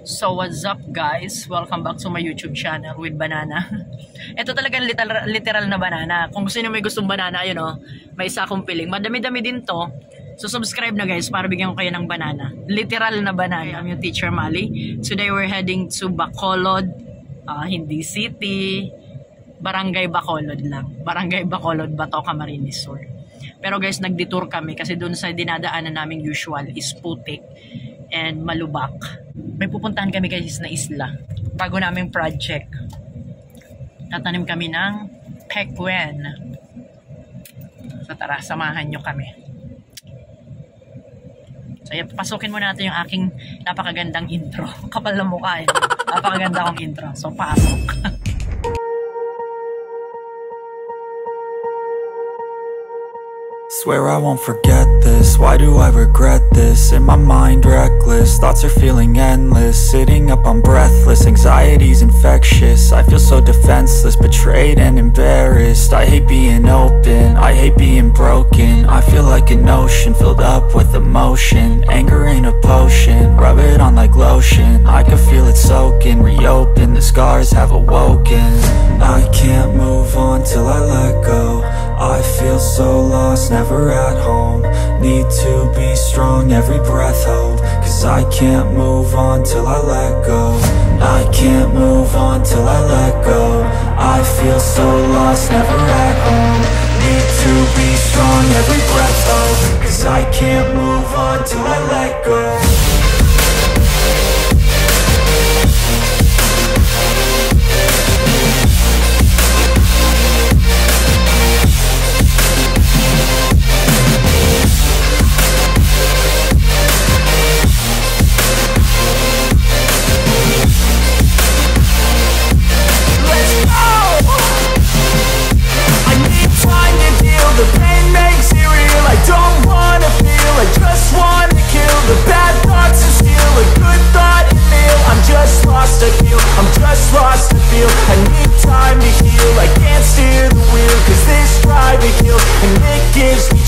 So what's up guys? Welcome back to my YouTube channel with banana. Ito talagang literal na banana. Kung sino may gustong banana, ayun o, may isa akong piling. Madami-dami din to. So subscribe na guys para bigyan ko kayo ng banana. Literal na banana. I'm yung teacher Mali. Today we're heading to Bacolod, Hindi City, Barangay Bacolod lang. Barangay Bacolod, Bato, Camarines Sur. Pero guys, nag-detour kami kasi doon sa dinadaanan naming usual is Putik and Malubak. May pupuntahan kami guys na isla. Bago naming project. Tatanim kami ng pekwen. So tara, samahan nyo kami. So yan, pasukin mo natin yung aking napakagandang intro. Kapal na mukha eh. Napakaganda kong intro. So pasok. Swear I won't forget this, why do I regret this? In my mind reckless, thoughts are feeling endless. Sitting up I'm breathless, anxiety's infectious. I feel so defenseless, betrayed and embarrassed. I hate being open, I hate being broken. I feel like an ocean filled up with emotion. Anger ain't a potion, rub it on like lotion. I can feel it soaking, reopen, the scars have awoken. I can't move on till I let go. I feel so lost, never at home. Need to be strong, every breath hold. Cause I can't move on till I let go. I can't move on till I let go. I feel so lost, never at home. Need to be strong, every breath hold. Cause I can't move on till I let go.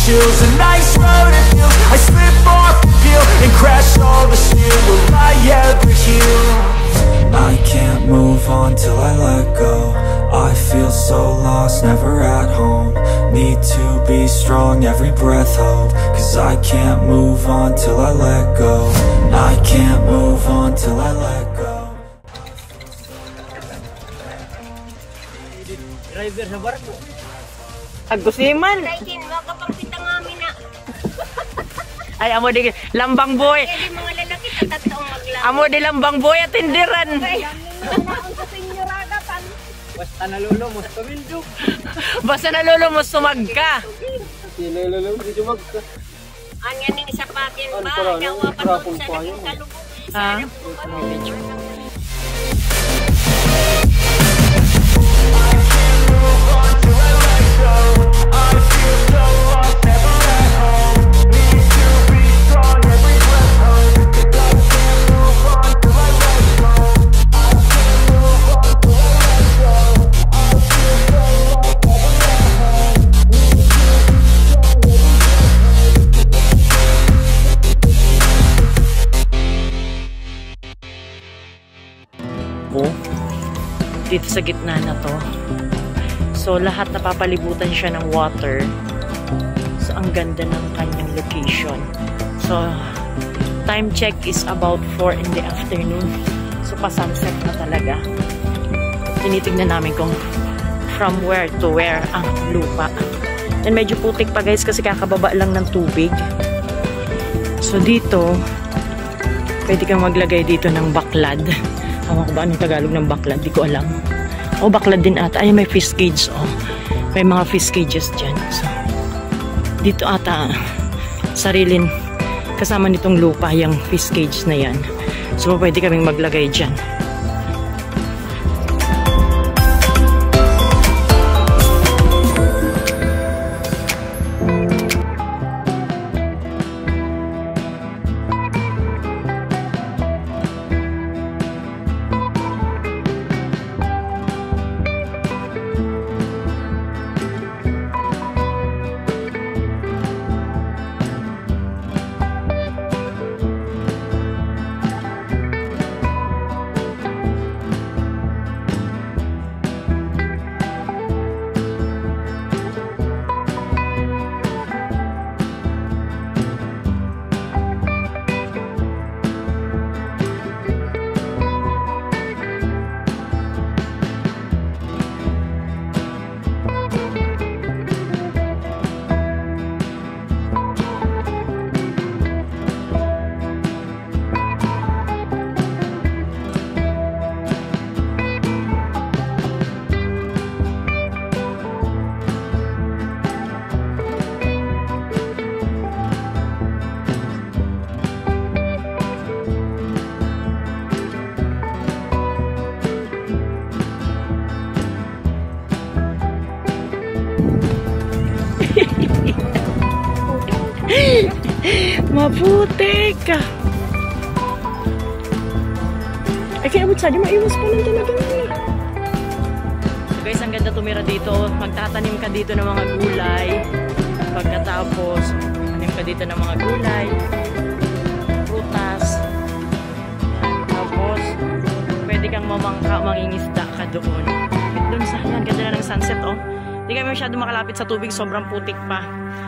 A nice road it feels. I slip off the peel and crash all the steel. Will I ever heal? I can't move on till I let go. I feel so lost, never at home. Need to be strong, every breath hold. Cause I can't move on till I let go. I can't move on till I let go. Driver sa barko. Agusiman. Ay, amo di lambang boy. Kaya di mga lalaki tatatong maglambang. Amo di lambang boy at tindiran. Basta nalulo mo tumindog. Basta nalulo mo sumagka. Nalulo mo sumagka. Anya ning sa patin ba? Dawa pa doon sa naging kalubog. Ha? Dito sa gitna na to. So lahat napapalibutan siya ng water. So ang ganda ng kanyang location. So time check is about 4 in the afternoon. So pa-sunset na talaga. Tinitingnan namin kung from where to where ang lupa. And medyo putik pa guys kasi kakababa lang ng tubig. So dito pwede kang maglagay dito ng baklad. Awan ko ba anong Tagalog ng baklad? Di ko alam. O baklad din ata. Ay, may fish cage. Oh. May mga fish cages dyan. So, dito ata sarilin kasama nitong lupa yung fish cage na yan. So, pwede kaming maglagay dyan. Putik! Ay, kaya abot di maiwas pa lang talaga. So guys, ang ganda tumira dito. Magtatanim ka dito ng mga gulay. Pagkatapos, tanim ka dito ng mga gulay, prutas. Tapos, pwede kang mamangka, mangingisda ka doon. Doon sa yan, ganda na ng sunset, oh. Hindi kami masyado makalapit sa tubig, sobrang putik pa.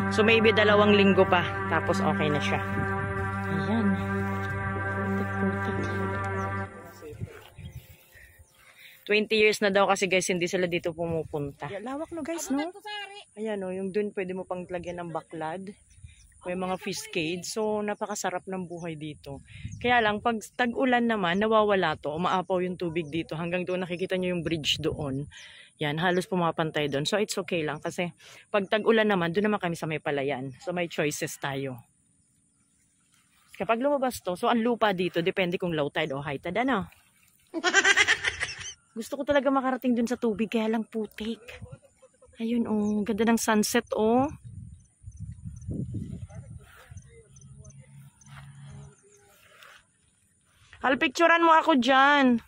So maybe 2 linggo pa, tapos okay na siya. Ayan. Putik. 20 years na daw kasi guys, hindi sila dito pumupunta. Lawak no guys, no? Ayan o, yung dun pwede mo pang lagyan ng baklad. May mga fish cage. So, napakasarap ng buhay dito. Kaya lang, pag tag-ulan naman, nawawala to. Umaapaw yung tubig dito. Hanggang doon nakikita nyo yung bridge doon. Yan, halos pumapantay doon. So, it's okay lang. Kasi, pag tag-ulan naman, doon naman kami sa may palayan. So, may choices tayo. Kapag lumabas to, so, ang lupa dito, depende kung low tide o high tide. Ano? Gusto ko talaga makarating doon sa tubig, kaya lang putik. Ayun, oh. Ganda ng sunset, oh. Picturean mo ako dyan.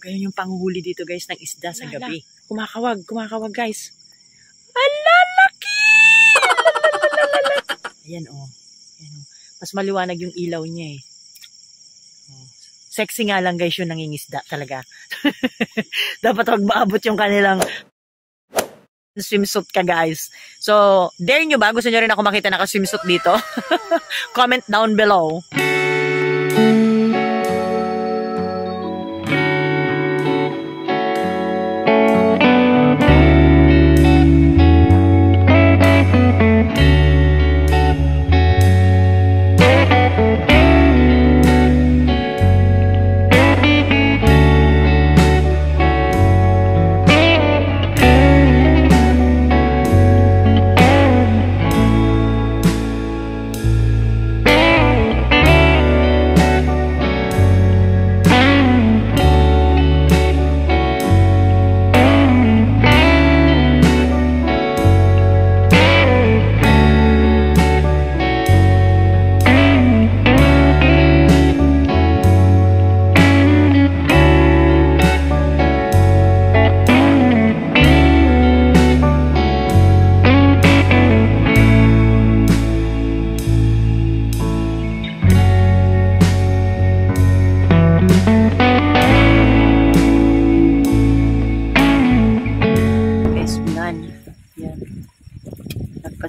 Ganyan yung panghuli dito guys ng isda sa gabi. Kumakawag guys. Ala, laki! Ayan oh. Mas maliwanag yung ilaw niya eh. Oh. Sexy nga lang guys yung nangingisda talaga. Dapat wag maabot yung kanilang swimsuit ka guys. So, dare nyo ba? Gusto nyo rin ako makita naka-swimsuit dito? Comment down below.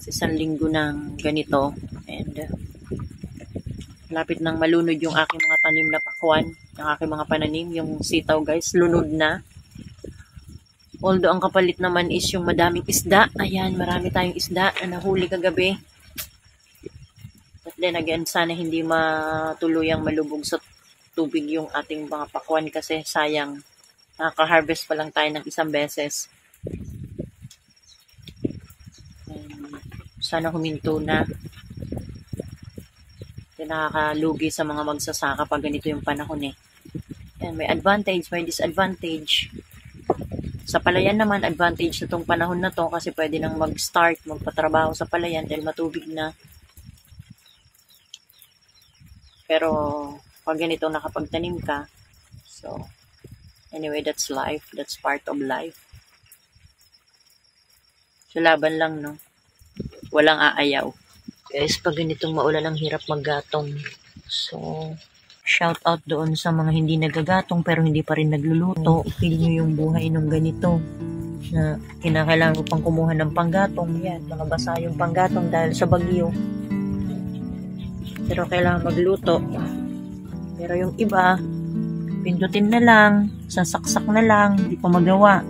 Isang linggo ng ganito and lapit nang malunod yung aking mga tanim na pakwan, yung aking mga pananim, yung sitaw guys, lunod na. Although ang kapalit naman is yung madaming isda. Ayan, marami tayong isda na nahuli kagabi. But then again, sana hindi matuluyang malubog sa tubig yung ating mga pakwan kasi sayang, nakaka-harvest pa lang tayo ng isang beses. Sana huminto na. Nakakalugi sa mga magsasaka pag ganito yung panahon eh. Yan, may advantage, may disadvantage. Sa palayan naman, advantage na tong panahon na to kasi pwede nang mag-start, magpatrabaho sa palayan dahil matubig na. Pero pag ganito nakapagtanim ka, so anyway, that's life. That's part of life. So laban lang, no? Walang aayaw. Guys, pag ganitong maulan, ang hirap maggatong. So, shout out doon sa mga hindi nagagatong pero hindi pa rin nagluluto. Feel nyo yung buhay nung ganito na kinakailangan ko pang kumuha ng panggatong. Yan, nakabasa yung panggatong dahil sa bagyo. Pero kailangan magluto. Pero yung iba, pindutin na lang, sasaksak na lang, hindi pa magawa.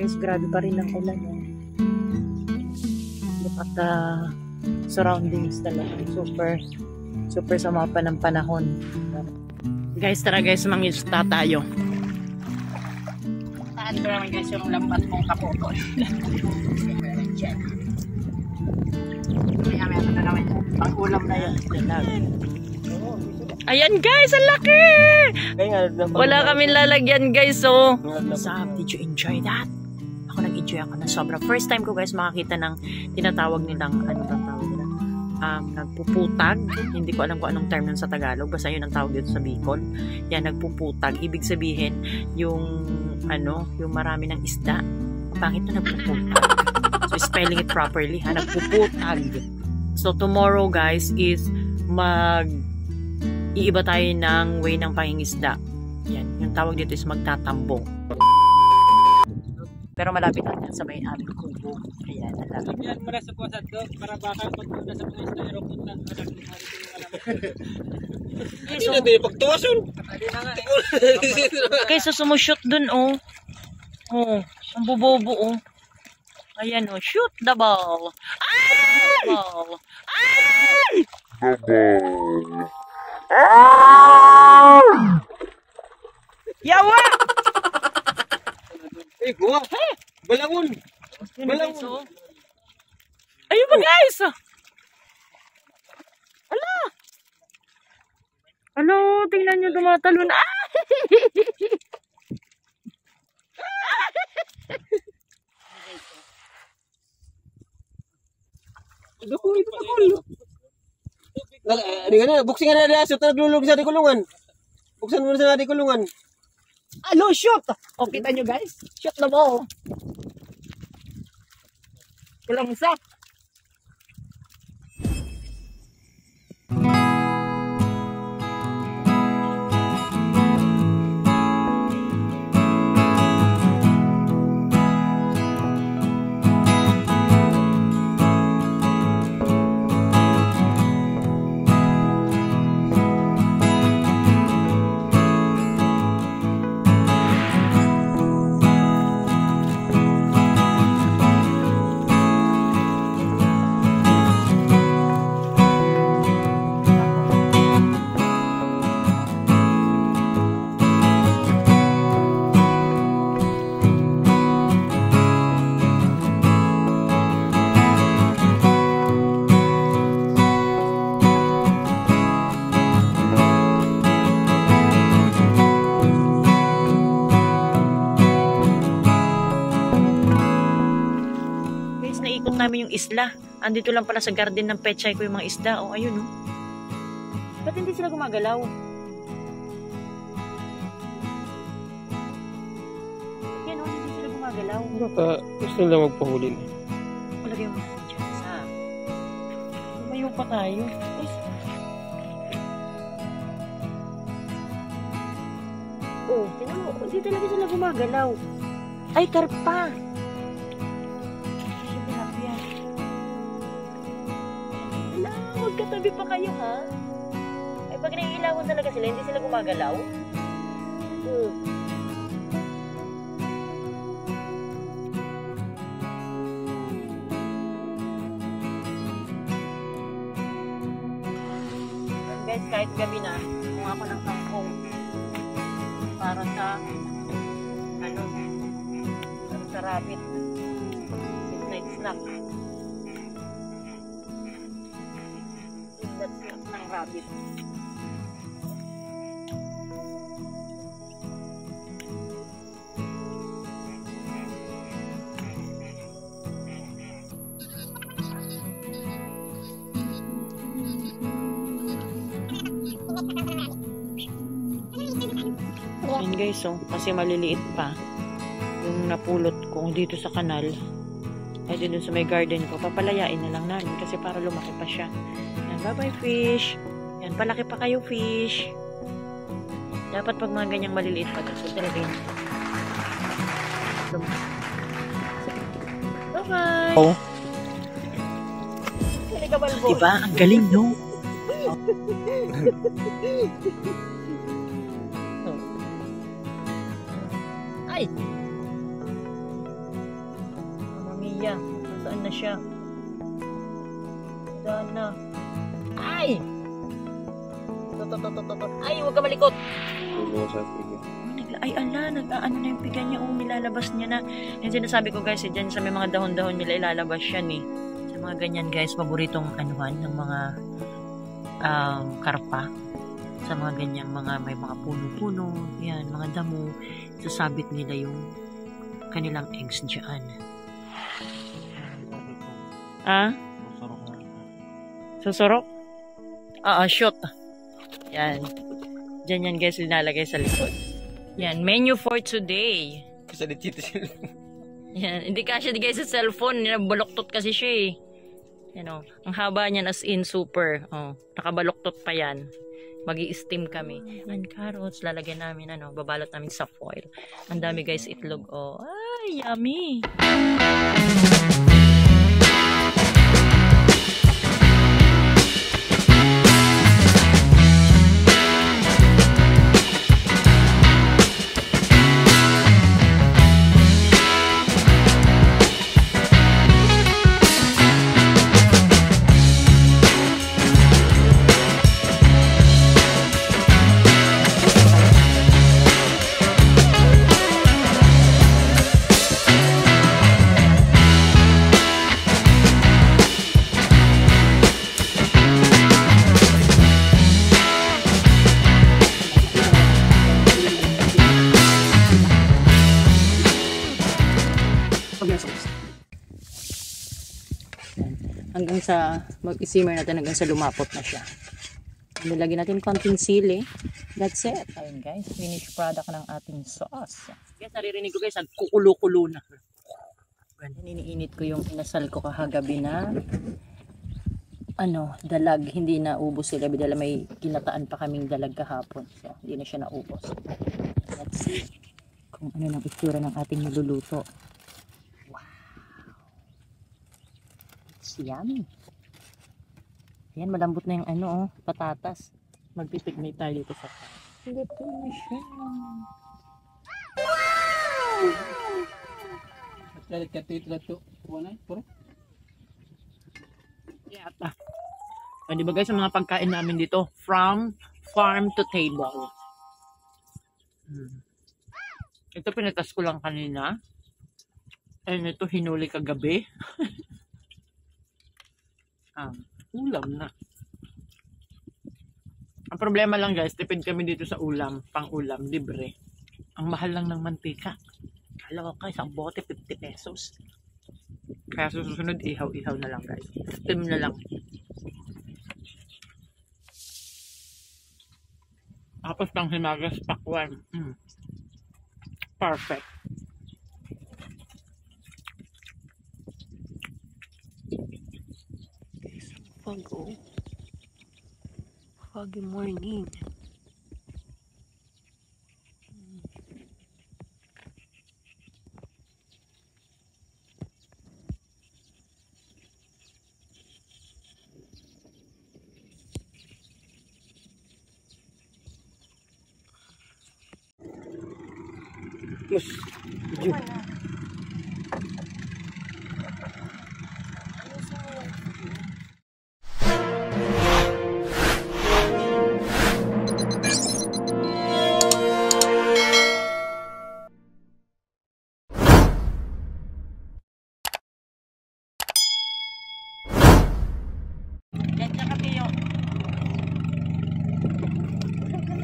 Guys, grabe pa rin ang ulan. Look at the surroundings talaga. Super sama pa ng panahon. Guys, tara guys, mangisda tayo. Saan ko naman guys yung lambat mong kapukol. Maya na naman yan. Pang-ulam na yan. Ayan guys, ang laki! Wala kaming lalagyan guys, oh. Did you enjoy that? Ako nag-enjoy ako na sobra. First time ko guys makakita ng tinatawag nilang, ano ba tawag nila? Nagpuputag. Hindi ko alam kung anong term nun sa Tagalog. Basta yun ang tawag dito sa Bicol. Yan, nagpuputag. Ibig sabihin, yung marami ng isda. Bakit na nagpuputag? So, spelling it properly, ha? Nagpuputag. So, tomorrow guys is iiba tayo ng way ng pangingisda. Yan, yung tawag dito is magtatambong. Pero malapit lang sa may aming kubo. Ayan, malapit. Yan, para sa posat ko, para baka pagpunta sa mga isda, aeropunta, hindi na din pagtuwason. Kaysa sumushoot dun, oh. Oh, ang bobobo, oh. Ayan, oh. Shoot the ball. Ay! Ball. Ay! Yawa! Guwa! Balangon! Balangon! Ayun ba guys? Ala! Ano? Tingnan nyo tumatalon. Ah! Ano nga na, buksin nga na na, shoot na naglulog sa di kulungan. Buksan mo na sa di kulungan. Ano, shoot! O, kita nyo guys? Shoot na mo. Kulang isa. Namin yung isla. Andito lang pala sa garden ng Pechay ko yung mga isda. O, ayun, oh. Ba't hindi sila gumagalaw? Yan, oh, hindi sila gumagalaw. Baka gusto nila magpahuli na. Lagay mo natin dyan sa... Tumayo pa tayo. Oh, tinan mo. Hindi talaga sila gumagalaw. Ay, karpa! Magkatabi pa kayo, ha? Ay, pag naiilawan talaga sila, hindi sila gumagalaw. Guys, kahit gabi na, kung ako ng kangkong para sa sa rabbit. Midnight snack. Ng rabbit. Ayan guys, oh, kasi maliliit pa yung napulot ko dito sa kanal. Ay, dun sa may garden ko, papalayain na lang namin kasi para lumaki pa siya. Yan, bye-bye fish. Yan, palaki pa kayo fish. Dapat pag mga ganyang maliliit pa, so talaga yun. Bye-bye! Oh. Diba? Ang galing, no? Ay! Mia, saan na siya? Saan na? Ay! Ay, huwag ka malikot! Ay, ala, nag-aano na yung piga niya. Oh, nilalabas niya na. Yung sinasabi ko guys, dyan sa may mga dahon-dahon nila ilalabas yan eh. Sa mga ganyan guys, paboritong anuhan ng mga karpa. Sa mga ganyang may mga puno-puno, yan, mga damo. Sasabit nila yung kanilang eggs dyan. Ah? Susurok? Shoot. Yan. Diyan yan guys, linalagay sa likod. Yan, menu for today. Kasi dito sila. Yan, hindi kasi guys sa cellphone. Nakabaluktot kasi siya eh. Yan o. Ang haba niyan as in super. Oh, nakabaluktot pa yan. Magi-steam kami. Yan, carrots. Lalagyan namin, babalot namin sa foil. Ang dami guys, itlog. Oh, ay, yummy. Hanggang sa mag-simmer natin hanggang sa lumapot na siya. Nilagyan natin konting sili. That's it. Ayun guys, finished product ng ating sauce. Guys, naririnig ko guys, kukulo-kulo na. Iniinit ko yung inasal ko kahagabi na dalag. Hindi na ubos sila. Bidala may ginataan pa kaming dalag kahapon. So, hindi na siya naubos. Let's see kung ano ng itsura ng ating niluluto. Yummy. Ayan, malambot na yung patatas. Magpipiknik tayo dito sa farm. Luto na siya. Yata. Di ba guys, ang mga pagkain namin dito, from farm to table. Ito pinatas ko lang kanina. And ito hinuli kagabi. Ulam na. Ang problema lang guys, tipid kami dito sa ulam, pang ulam, libre. Ang mahal lang ng mantika. Alam ko guys, ang bote 50 pesos. Kaya susunod, ihaw-ihaw na lang guys. Steam na lang. Tapos pang himagas pakwan. Perfect. Foggy morning.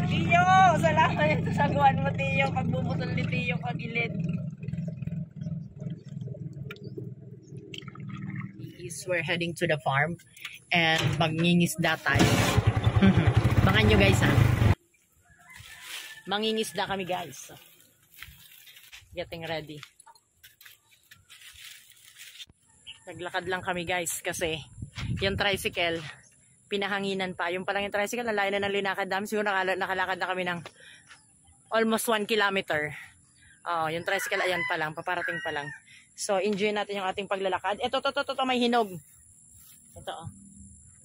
Tiyo, salamat sa saguan mo Tiyo, pagbubutol ni Tiyo kagilid. We're heading to the farm and mangingisda tayo. Bangan nyo guys ha. Mangingisda kami guys. Getting ready. Naglakad lang kami guys kasi yung tricycle pinahanginan pa. Yung palang yung tricycle, nalayan na ng linakad namin. Siguro nakalakad na kami ng almost 1 kilometer. Yung tricycle, ayan pa lang. Paparating pa lang. So, enjoy natin yung ating paglalakad. Ito, may hinog. Ito,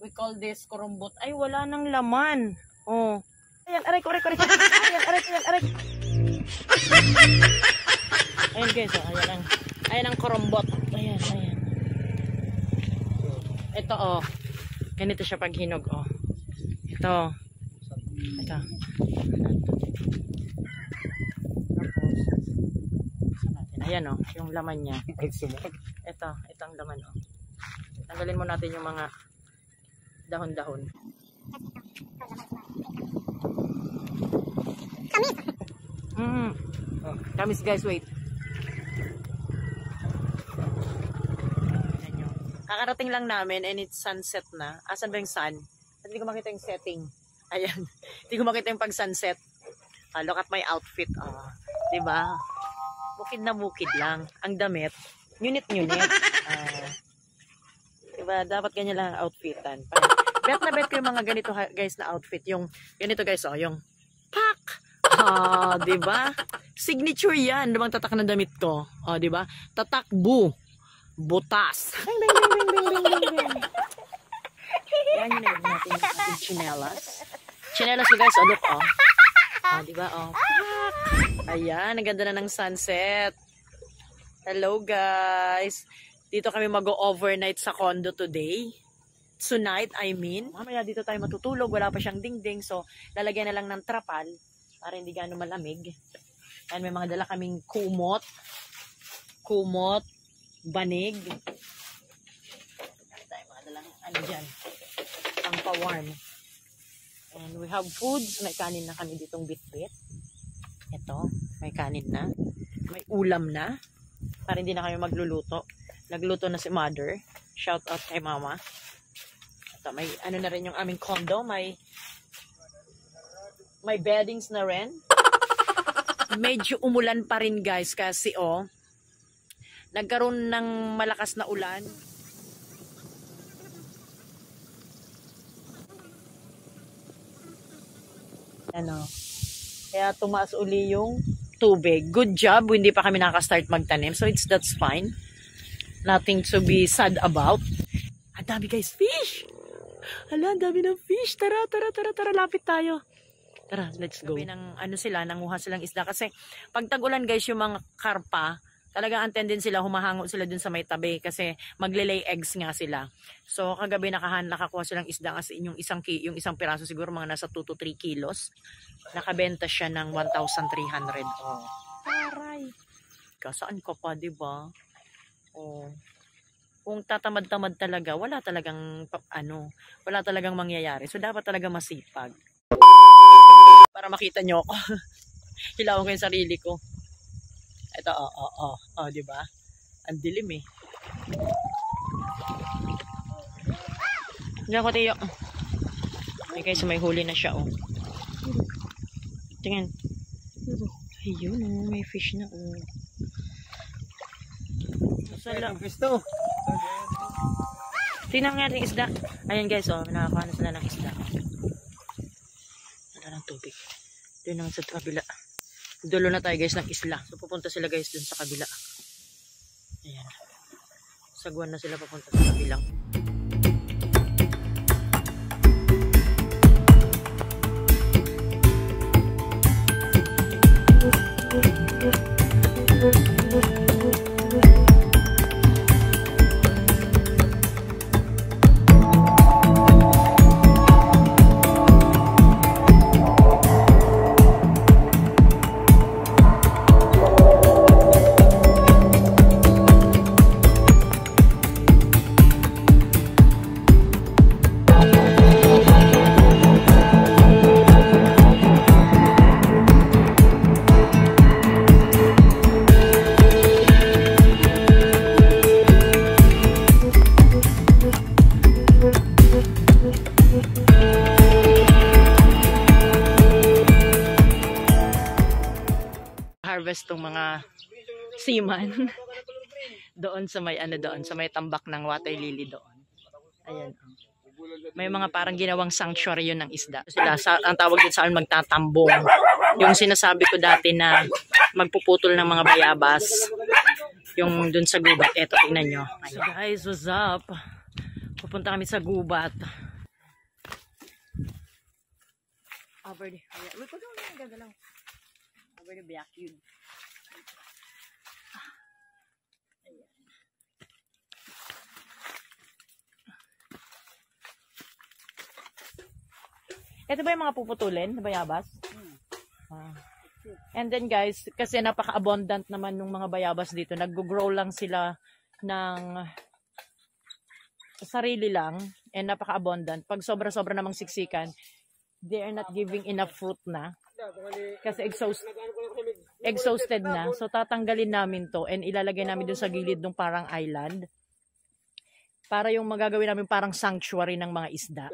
we call this kurumbot. Ay, wala nang laman. Ayan, aray. Ayan. Ayan guys, ayan ang kurumbot. Ayan. Ito, ganito siya pag hinog, Ito. Ayan, yung laman niya. Ito ang laman, Tanggalin mo natin yung mga dahon-dahon. Kamis guys, wait. Kakarating lang namin and it's sunset na. Asan ba yung sun? Hindi ko makita yung setting. Ayan. Hindi ko makita yung pag-sunset. Look at my outfit. Diba? Bukid na bukid lang. Ang damit. Unit. Diba? Dapat ganyan lang ang outfitan. Bet na bet ko yung mga ganito guys na outfit. Yung ganito guys, yung pak! Diba? Signature yan. Diba ang tatak ng damit ko? Diba? Tatak bu. Butas. Yan yun na natin yung ating chinelas. Chinelas ko guys, look, diba, ayan, ang ganda na ng sunset. Hello guys. Dito kami mag-overnight sa condo today. Tonight, I mean. Mamaya dito tayo matutulog, wala pa siyang dingding. So, lalagyan na lang ng trapal para hindi gaano malamig. And may mga dala kaming kumot, banig. Tayo mga dalang dyan. Ang pa-warm. And we have foods. May kanin na kami ditong bit-bit. Ito. May kanin na. May ulam na. Para hindi na kami magluluto. Nagluto na si mother. Shout out kay mama. At may ano na rin yung aming condo. May beddings na rin. Medyo umulan pa rin guys kasi nagkaroon ng malakas na ulan. Kaya tumaas uli yung tubig. Good job, hindi pa kami nakaka-start magtanim. So that's fine. Nothing to be sad about. Ang dami guys, fish! Hala, ang dami ng fish. Tara, lapit tayo. Tara, let's go. Nanguha silang isda. Kasi pag tag-ulan guys, yung mga karpa, talagang ang tendency sila, humahango sila dun sa may tabi kasi magle-lay eggs nga sila. So kagabi nakakuha silang isda kasi yung isang piraso siguro mga nasa 2 to 3 kilos. Nakabenta siya ng 1,300. Oh. Aray. Saan ka pa, 'di ba? Oh. Kung tatamad-tamad talaga, wala talagang mangyayari. So dapat talaga masipag. Para makita nyo ako. Hilawan ko yung sarili ko. Ito, di ba? Ang dilim eh. Diyan ko, Tiyo. Ay, guys, may huli na siya, Tingnan. Ayun, may fish na, Masala. Tingnan nga yung isda. Ayan, guys, nakakaano sila ng isda. Wala ng tubig. Doon naman sa kabila. Dulo na tayo guys ng isla. So pupunta sila guys dun sa kabila. Ayan. Sagwan na sila papunta sa kabilang. Harvest tong mga seaman doon sa may sa may tambak ng water lily doon. Ayan. May mga parang ginawang sanctuary yun ng isda. Sila ang tawag din sa amin magtatambong. Yung sinasabi ko dati na magpuputol ng mga bayabas. Yung dun sa gubat. Eto, tingnan nyo. So guys, what's up? Pupunta kami sa gubat. Over the vacuum. Ito ba yung mga puputulin na bayabas? And then guys, kasi napaka-abundant naman ng mga bayabas dito. Nag-grow lang sila ng sarili lang and napaka-abundant. Pag sobra-sobra namang siksikan, they are not giving enough fruit na. Kasi exhausted na. So tatanggalin namin to and ilalagay namin dun sa gilid ng parang island. Para yung magagawin namin parang sanctuary ng mga isda.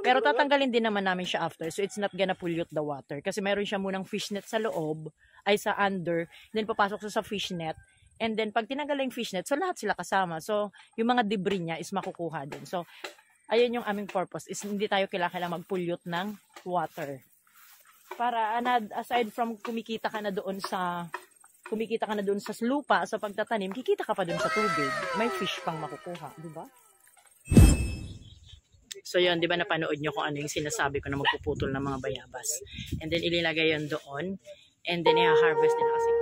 Pero tatanggalin din naman namin siya after. So it's not gonna pollute the water. Kasi meron siya munang fishnet sa loob, ay sa under. Then papasok siya sa fishnet. And then pag tinanggal yung fishnet, so lahat sila kasama. So yung mga debris niya is makukuha din. So ayun yung aming purpose. Is hindi tayo kailangan mag-pollute ng water. Para aside from kumikita ka na doon sa lupa sa pagtatanim, kikita ka pa doon sa tubig. May fish pang makukuha, di ba? So yun, di ba napanood nyo kung ano yung sinasabi ko na magpuputol ng mga bayabas. And then ililagay yun doon. And then i-harvest nila kasi.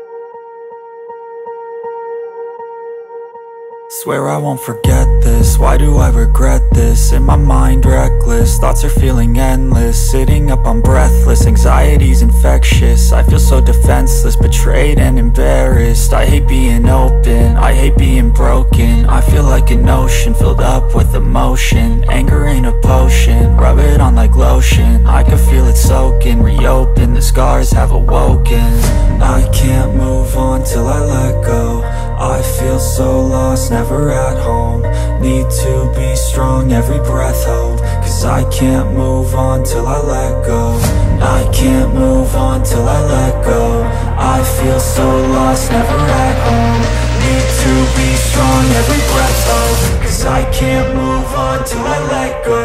Swear I won't forget this, why do I regret this? In my mind reckless, thoughts are feeling endless. Sitting up I'm breathless, anxiety's infectious. I feel so defenseless, betrayed and embarrassed. I hate being open, I hate being broken. I feel like an ocean filled up with emotion. Anger ain't a potion, rub it on like lotion. I can feel it soaking, reopen, the scars have awoken. I can't move on till I let go. I feel so lost, never at home. Need to be strong, every breath hold, 'cause I can't move on till I let go. I can't move on till I let go. I feel so lost, never at home. Need to be strong, every breath hold, 'cause I can't move on till I let go.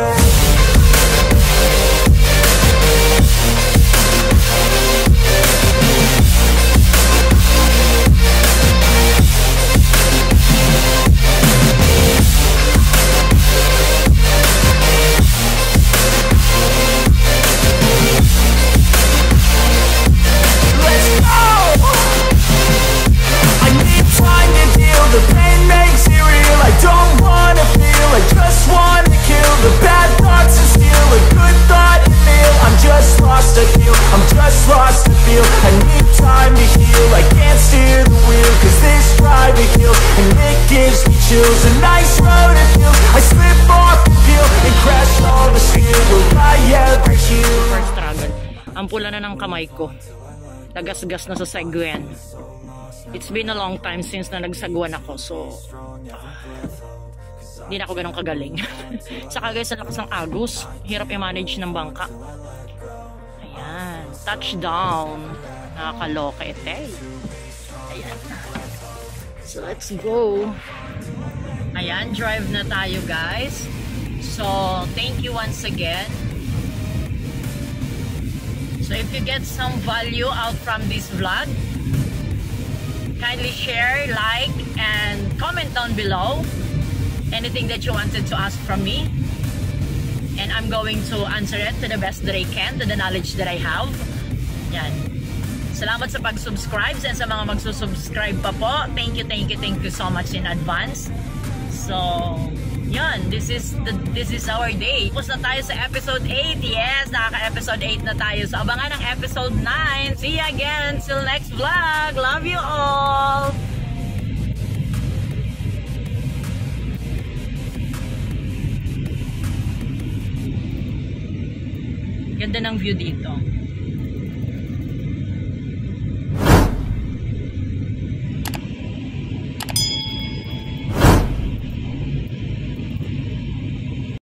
The pain makes it real, I don't wanna feel, I just wanna kill the bad thoughts and steal a good thought and feel. I'm just lost to feel, I'm just lost to feel. I need time to heal, I can't steer the wheel, 'cause this drive it kills, and it gives me chills. A nice road it feels, I slip off the peel and crash all the steel. Will I ever heal? First struggle. Ang pula na ng kamay ko. Nagasgas na sa sagwan. It's been a long time since na nagsagwan ako, so hindi na ako ganun kagaling. Saka guys, ang lakas ng agos, hirap i-manage ng bangka. Ayan, touchdown. Nakakaloka ito eh. Ayan. So let's go. Ayan, drive na tayo guys. So thank you once again. So if you get some value out from this vlog, kindly share, like, and comment down below anything that you wanted to ask from me, and I'm going to answer it to the best that I can, to the knowledge that I have. Yan. Salamat sa pag-subscribe, and sa mga magsusubscribe pa po, thank you so much in advance. So yan, this is our day. Tapos na tayo sa episode 8. Yes, nakaka-episode 8 na tayo. So abangan ang episode 9. See you again till next vlog. Love you all. Ganda ng view dito.